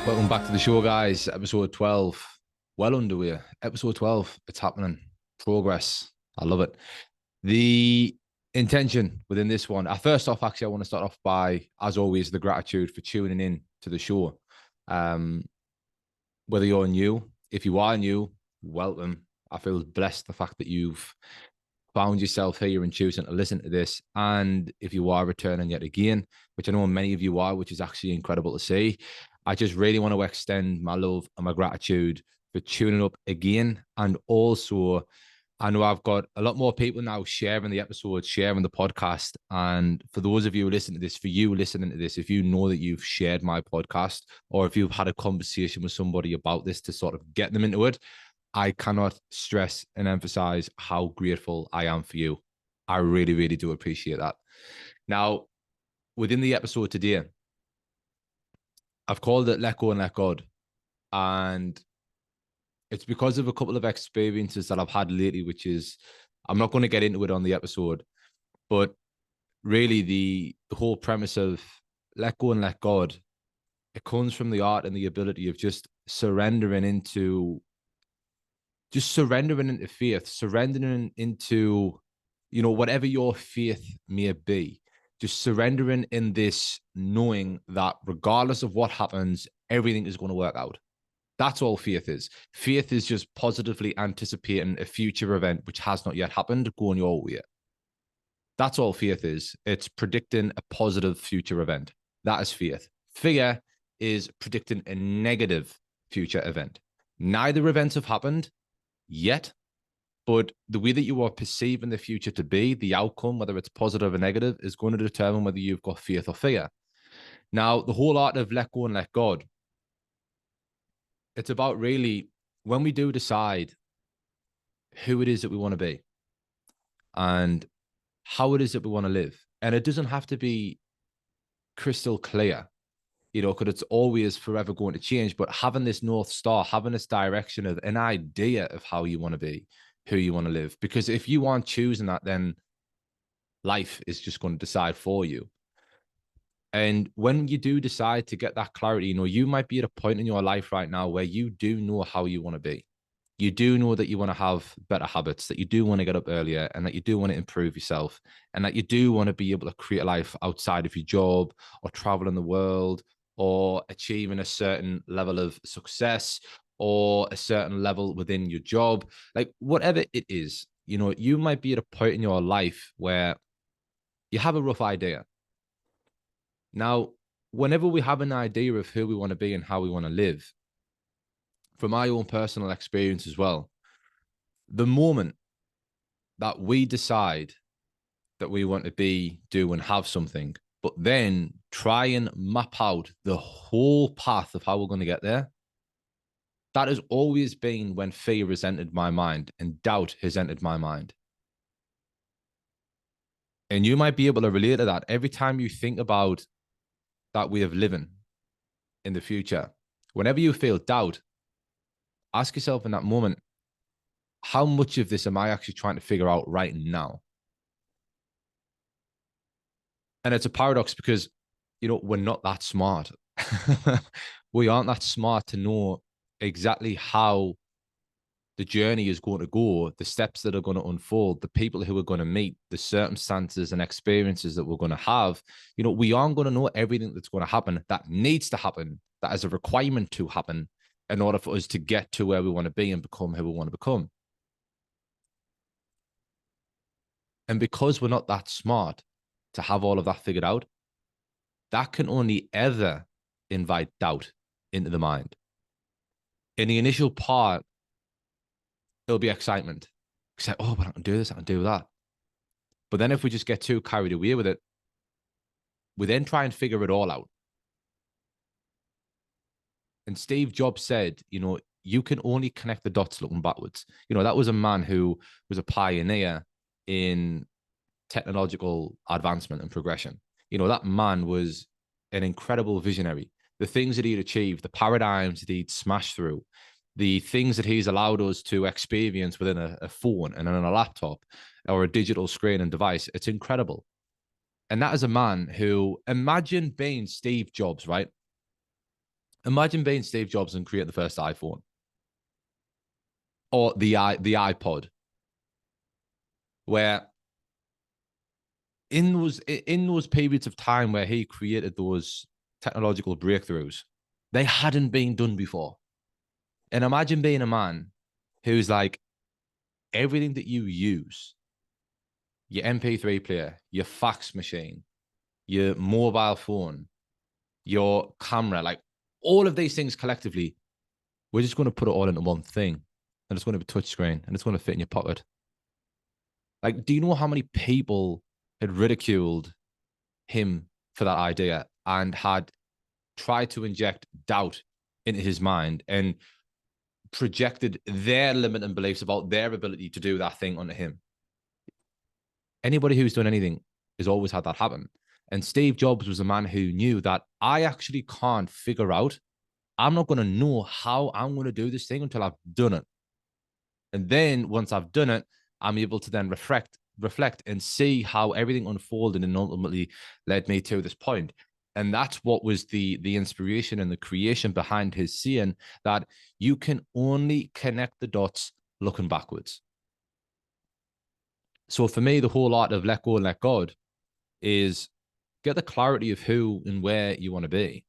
Welcome back to the show, guys. Episode 12. Well underway. Episode 12. It's happening. Progress. I love it. The intention within this one. First off, actually, I want to start off by, as always, the gratitude for tuning in to the show. Whether you're new, if you are new, welcome. I feel blessed the fact that you've found yourself here and choosing to listen to this. And if you are returning yet again, which I know many of you are, which is actually incredible to see, I just really want to extend my love and my gratitude for tuning up again. And also, I know I've got a lot more people now sharing the episodes, sharing the podcast. And for those of you who listen to this, for you listening to this, if you know that you've shared my podcast or if you've had a conversation with somebody about this to sort of get them into it, I cannot stress and emphasize how grateful I am for you. I really, really do appreciate that. Now, within the episode today, I've called it Let Go and Let God. And it's because of a couple of experiences that I've had lately, which is, I'm not going to get into it on the episode, but really the whole premise of Let Go and Let God, it comes from the art and the ability of just surrendering into faith, surrendering into, whatever your faith may be, just surrendering in this knowing that regardless of what happens, everything is going to work out. That's all faith is. Faith is just positively anticipating a future event which has not yet happened going your way. That's all faith is. It's predicting a positive future event. That is faith. Fear is predicting a negative future event. Neither events have happened yet, but the way that you are perceiving the future to be, the outcome, whether it's positive or negative, is going to determine whether you've got faith or fear. Now, the whole art of let go and let God, it's about really when we do decide who it is that we want to be and how it is that we want to live. And it doesn't have to be crystal clear, because it's always forever going to change, but having this North Star, having this direction of an idea of how you want to be, who you want to live. Because if you aren't choosing that, then life is just going to decide for you. And when you do decide to get that clarity, you might be at a point in your life right now where you do know how you want to be. You do know that you want to have better habits, that you do want to get up earlier, and that you do want to improve yourself, and that you do want to be able to create a life outside of your job or travel in the world or achieving a certain level of success or a certain level within your job. Like whatever it is, you might be at a point in your life where you have a rough idea. Now, whenever we have an idea of who we want to be and how we want to live, from my own personal experience as well, the moment that we decide that we want to be, do, and have something, but then try and map out the whole path of how we're going to get there, that has always been when fear has entered my mind and doubt has entered my mind. And you might be able to relate to that every time you think about that way of living in the future. Whenever you feel doubt, ask yourself in that moment, how much of this am I actually trying to figure out right now? And it's a paradox because, we're not that smart. We aren't that smart to know exactly how the journey is going to go, the steps that are going to unfold, the people who are going to meet, the circumstances and experiences that we're going to have. We aren't going to know everything that's going to happen, that needs to happen, that is a requirement to happen in order for us to get to where we want to be and become who we want to become. And because we're not that smart to have all of that figured out, that can only ever invite doubt into the mind. In the initial part, it'll be excitement. Say, oh, but I can do this, I can do that. But then if we just get too carried away with it, we then try and figure it all out. And Steve Jobs said, you can only connect the dots looking backwards. That was a man who was a pioneer in technological advancement and progression. That man was an incredible visionary. The things that he'd achieved, the paradigms that he'd smashed through, the things that he's allowed us to experience within a phone and on a laptop or a digital screen and device, it's incredible. And that is a man who, imagine being Steve Jobs, right? Imagine being Steve Jobs and create the first iPhone or the iPod, where in those periods of time where he created those technological breakthroughs, they hadn't been done before. And imagine being a man who's like, everything that you use, your MP3 player, your fax machine, your mobile phone, your camera, like all of these things collectively, we're just going to put it all into one thing, and it's going to be a touch screen, and it's going to fit in your pocket. Like, do you know how many people had ridiculed him for that idea and had tried to inject doubt into his mind and projected their limiting beliefs about their ability to do that thing onto him? Anybody who's done anything has always had that happen. And Steve Jobs was a man who knew that I actually can't figure out, I'm not going to know how I'm going to do this thing until I've done it. And then once I've done it, I'm able to then reflect and see how everything unfolded and ultimately led me to this point. And that's what was the inspiration and the creation behind his saying that you can only connect the dots looking backwards. So for me, the whole art of let go and let God is get the clarity of who and where you want to be,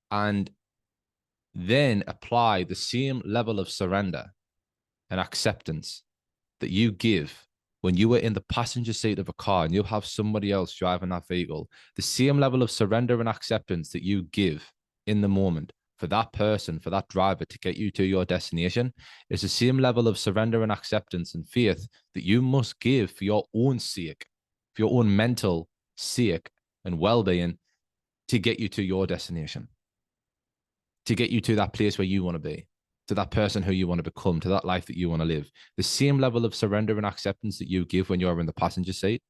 and then apply the same level of surrender and acceptance that you give when you are in the passenger seat of a car and you have somebody else driving that vehicle. The same level of surrender and acceptance that you give in the moment for that person, for that driver to get you to your destination, is the same level of surrender and acceptance and faith that you must give for your own sake, for your own mental sake and well-being, to get you to your destination, to get you to that place where you want to be, to that person who you want to become, to that life that you want to live. The same level of surrender and acceptance that you give when you're in the passenger seat,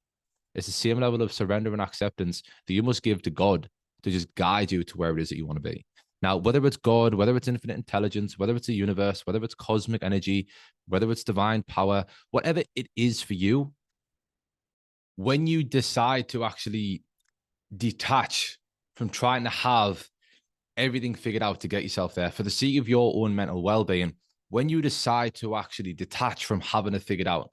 it's the same level of surrender and acceptance that you must give to God to just guide you to where it is that you want to be. Now, whether it's God, whether it's infinite intelligence, whether it's a universe, whether it's cosmic energy, whether it's divine power, whatever it is for you, when you decide to actually detach from trying to have everything figured out to get yourself there for the sake of your own mental well-being, when you decide to actually detach from having it figured out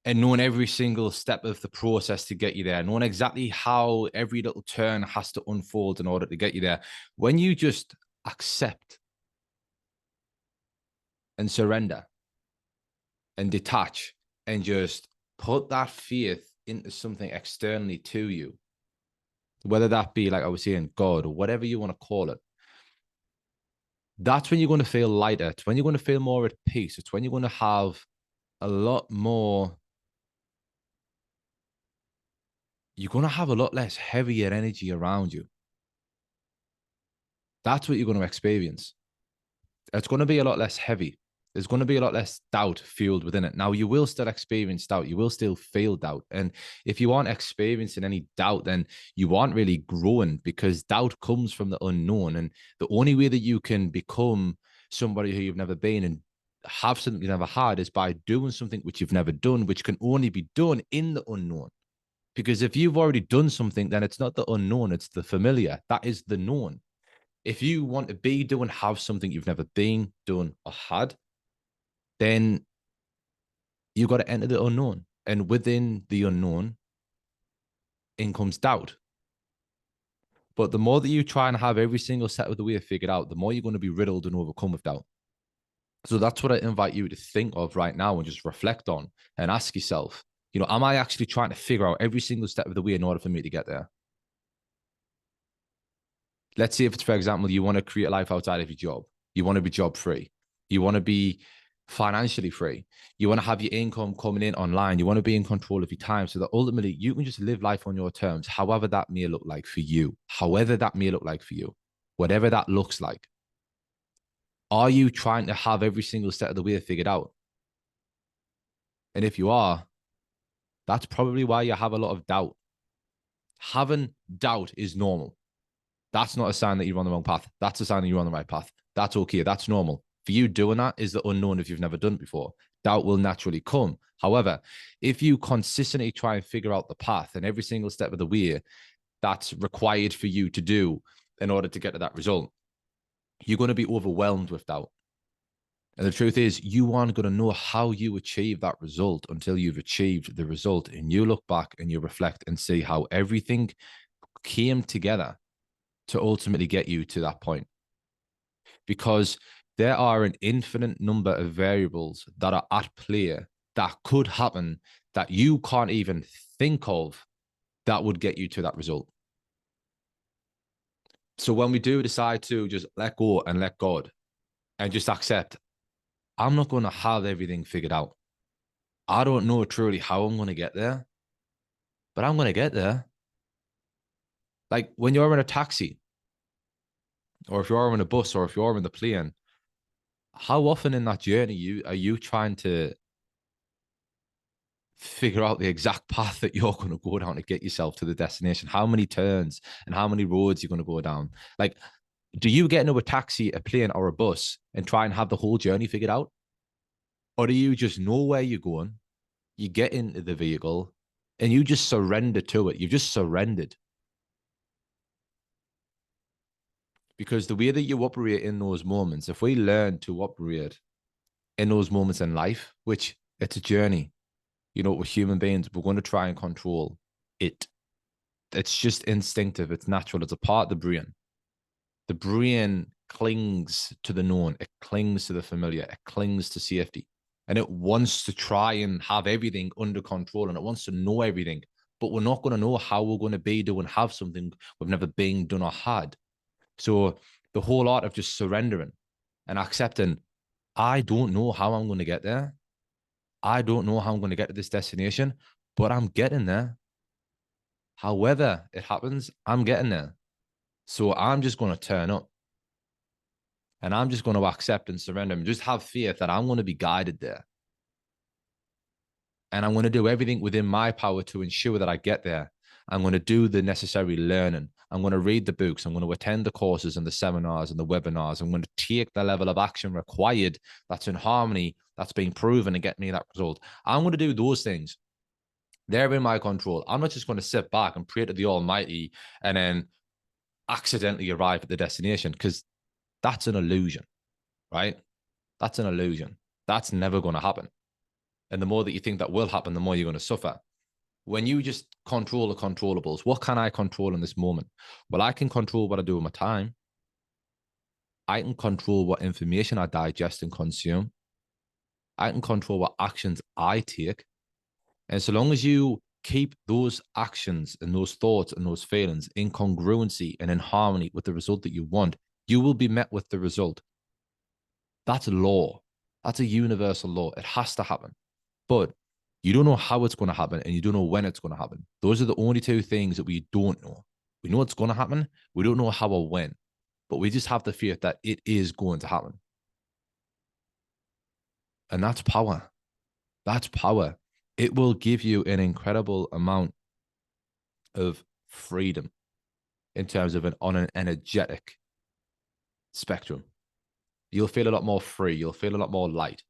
and knowing every single step of the process to get you there, knowing exactly how every little turn has to unfold in order to get you there, when you just accept and surrender and detach and just put that faith into something externally to you, whether that be, like I was saying, God or whatever you want to call it, that's when you're going to feel lighter. It's when you're going to feel more at peace. It's when you're going to have a lot more, you're going to have a lot less heavier energy around you. That's what you're going to experience. It's going to be a lot less heavy. There's going to be a lot less doubt fueled within it. Now, you will still experience doubt. You will still feel doubt. And if you aren't experiencing any doubt, then you aren't really growing, because doubt comes from the unknown. And the only way that you can become somebody who you've never been and have something you've never had is by doing something which you've never done, which can only be done in the unknown. Because if you've already done something, then it's not the unknown, it's the familiar. That is the known. If you want to be, do, and have something you've never been, done, or had, then you've got to enter the unknown. And within the unknown, in comes doubt. But the more that you try and have every single step of the way figured out, the more you're going to be riddled and overcome with doubt. So that's what I invite you to think of right now and just reflect on and ask yourself, you know, am I actually trying to figure out every single step of the way in order for me to get there? Let's say if it's, for example, you want to create a life outside of your job. You want to be job free. You want to be financially free. You want to have your income coming in online. You want to be in control of your time so that ultimately you can just live life on your terms, however that may look like for you, however that may look like for you, whatever that looks like. Are you trying to have every single step of the way figured out? And if you are, that's probably why you have a lot of doubt. Having doubt is normal. That's not a sign that you're on the wrong path. That's a sign that you're on the right path. That's okay. That's normal. For you, doing that is the unknown if you've never done it before. Doubt will naturally come. However, if you consistently try and figure out the path and every single step of the way that's required for you to do in order to get to that result, you're going to be overwhelmed with doubt. And the truth is, you aren't going to know how you achieve that result until you've achieved the result. And you look back and you reflect and see how everything came together to ultimately get you to that point. Because there are an infinite number of variables that are at play that could happen that you can't even think of that would get you to that result. So when we do decide to just let go and let God and just accept, I'm not going to have everything figured out. I don't know truly how I'm going to get there, but I'm going to get there. Like when you're in a taxi, or if you're in a bus, or if you're in the plane, how often in that journey are you trying to figure out the exact path that you're going to go down to get yourself to the destination? How many turns and how many roads you're going to go down? Like, do you get into a taxi, a plane, or a bus and try and have the whole journey figured out? Or do you just know where you're going? You get into the vehicle and you just surrender to it. You've just surrendered. Because the way that you operate in those moments, if we learn to operate in those moments in life, which it's a journey, you know, we're human beings, we're going to try and control it. It's just instinctive. It's natural. It's a part of the brain. The brain clings to the known. It clings to the familiar. It clings to safety. And it wants to try and have everything under control, and it wants to know everything. But we're not going to know how we're going to be doing, have something we've never been, done, or had. So the whole art of just surrendering and accepting, I don't know how I'm going to get there. I don't know how I'm going to get to this destination, but I'm getting there. However it happens, I'm getting there. So I'm just going to turn up. And I'm just going to accept and surrender and just have faith that I'm going to be guided there. And I'm going to do everything within my power to ensure that I get there. I'm going to do the necessary learning. I'm going to read the books. I'm going to attend the courses and the seminars and the webinars. I'm going to take the level of action required that's in harmony, that's being proven, and get me that result. I'm going to do those things. They're in my control. I'm not just going to sit back and pray to the Almighty and then accidentally arrive at the destination, because that's an illusion, right? That's an illusion. That's never going to happen. And the more that you think that will happen, the more you're going to suffer. When you just control the controllables, what can I control in this moment? Well, I can control what I do with my time. I can control what information I digest and consume. I can control what actions I take. And so long as you keep those actions and those thoughts and those feelings in congruency and in harmony with the result that you want, you will be met with the result. That's law. That's a universal law. It has to happen. But you don't know how it's going to happen, and you don't know when it's going to happen. Those are the only two things that we don't know. We know it's going to happen. We don't know how or when, but we just have the fear that it is going to happen. And that's power. That's power. It will give you an incredible amount of freedom in terms of on an energetic spectrum. You'll feel a lot more free. You'll feel a lot more light.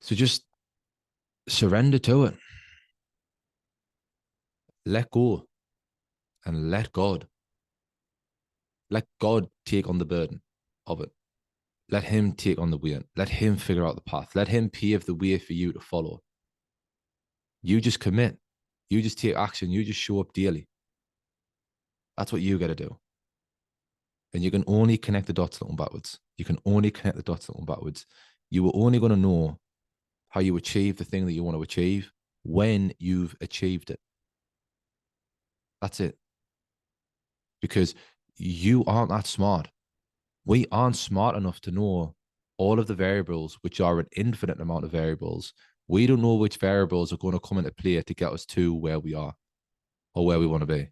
So just surrender to it. Let go and let God. Let God take on the burden of it. Let him take on the weight. Let him figure out the path. Let him pave the way for you to follow. You just commit. You just take action. You just show up daily. That's what you got to do. And you can only connect the dots looking backwards. You can only connect the dots looking backwards. You are only going to know how you achieve the thing that you want to achieve when you've achieved it. That's it. Because you aren't that smart. We aren't smart enough to know all of the variables, which are an infinite amount of variables. We don't know which variables are going to come into play to get us to where we are or where we want to be.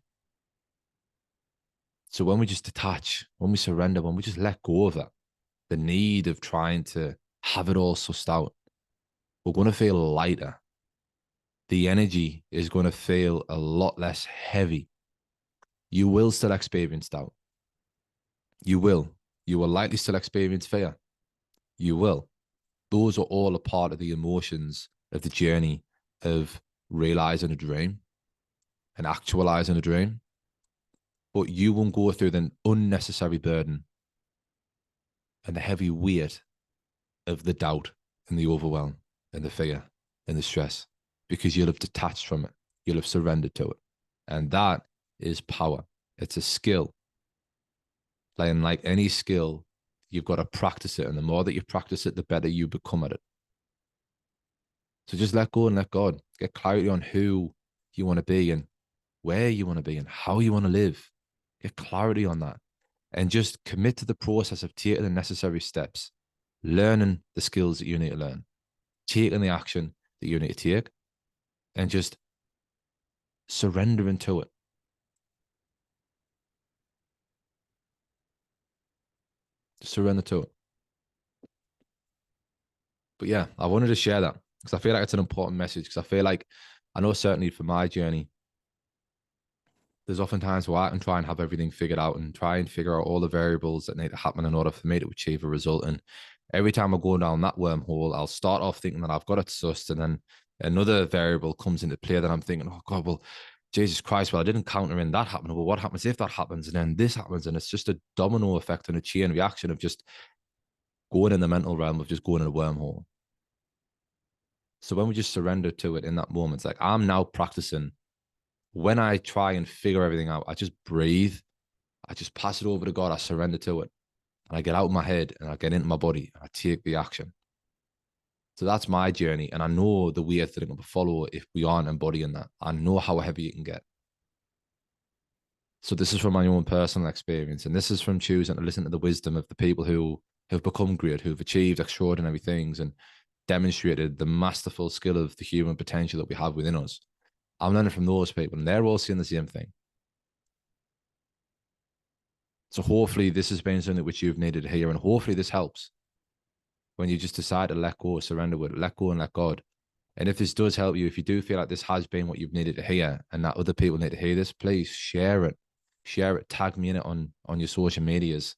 So when we just detach, when we surrender, when we just let go of that, the need of trying to have it all sussed out, we're going to feel lighter. The energy is going to feel a lot less heavy. You will still experience doubt. You will. You will likely still experience fear. You will. Those are all a part of the emotions of the journey of realizing a dream and actualizing a dream. but you won't go through the unnecessary burden and the heavy weight of the doubt and the overwhelm and the fear and the stress, because you'll have detached from it. You'll have surrendered to it. And that is power. It's a skill. And like any skill, you've got to practice it. And the more that you practice it, the better you become at it. So just let go and let God. Get clarity on who you want to be and where you want to be and how you want to live. Get clarity on that. And just commit to the process of taking the necessary steps, learning the skills that you need to learn, taking the action that you need to take, and just surrendering to it. Surrender to it. But yeah, I wanted to share that because I feel like it's an important message, because I feel like, I know certainly for my journey, there's often times where I can try and have everything figured out and try and figure out all the variables that need to happen in order for me to achieve a result. And every time I go down that wormhole, I'll start off thinking that I've got it sussed, and then another variable comes into play that I'm thinking, oh God, well, Jesus Christ, well, I didn't counter in that happening. Well, what happens if that happens? And then this happens. And it's just a domino effect and a chain reaction of just going in the mental realm of just going in a wormhole. So when we just surrender to it in that moment, it's like, I'm now practicing. When I try and figure everything out, I just breathe. I just pass it over to God. I surrender to it. And I get out of my head and I get into my body and I take the action. So that's my journey. And I know the weight that I'm going to follow if we aren't embodying that. I know how heavy it can get. So this is from my own personal experience. And this is from choosing to listen to the wisdom of the people who have become great, who've achieved extraordinary things and demonstrated the masterful skill of the human potential that we have within us. I'm learning from those people, and they're all seeing the same thing. So hopefully this has been something which you've needed to hear, and hopefully this helps when you just decide to let go, surrender with it, let go and let God. And if this does help you, if you do feel like this has been what you've needed to hear and that other people need to hear this, please share it. Share it. Tag me in it on your social medias,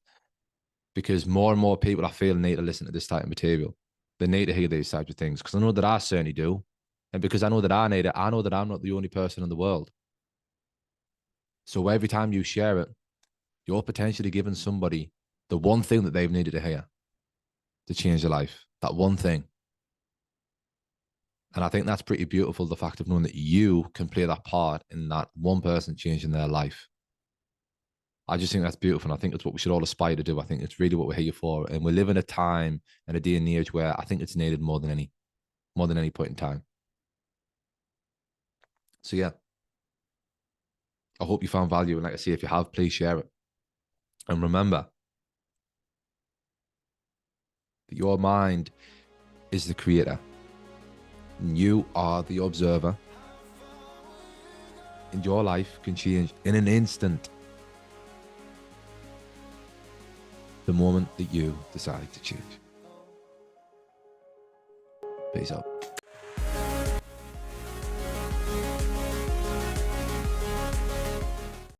because more and more people I feel need to listen to this type of material. They need to hear these types of things, because I know that I certainly do. And because I know that I need it, I know that I'm not the only person in the world. So every time you share it, you're potentially giving somebody the one thing that they've needed to hear to change their life. That one thing. And I think that's pretty beautiful, the fact of knowing that you can play that part in that one person changing their life. I just think that's beautiful. And I think that's what we should all aspire to do. I think it's really what we're here for. And we live in a time and a day and age where I think it's needed more than any point in time. So yeah, I hope you found value. And like I say, if you have, please share it. And remember that your mind is the creator. And you are the observer. And your life can change in an instant the moment that you decide to change. Peace out.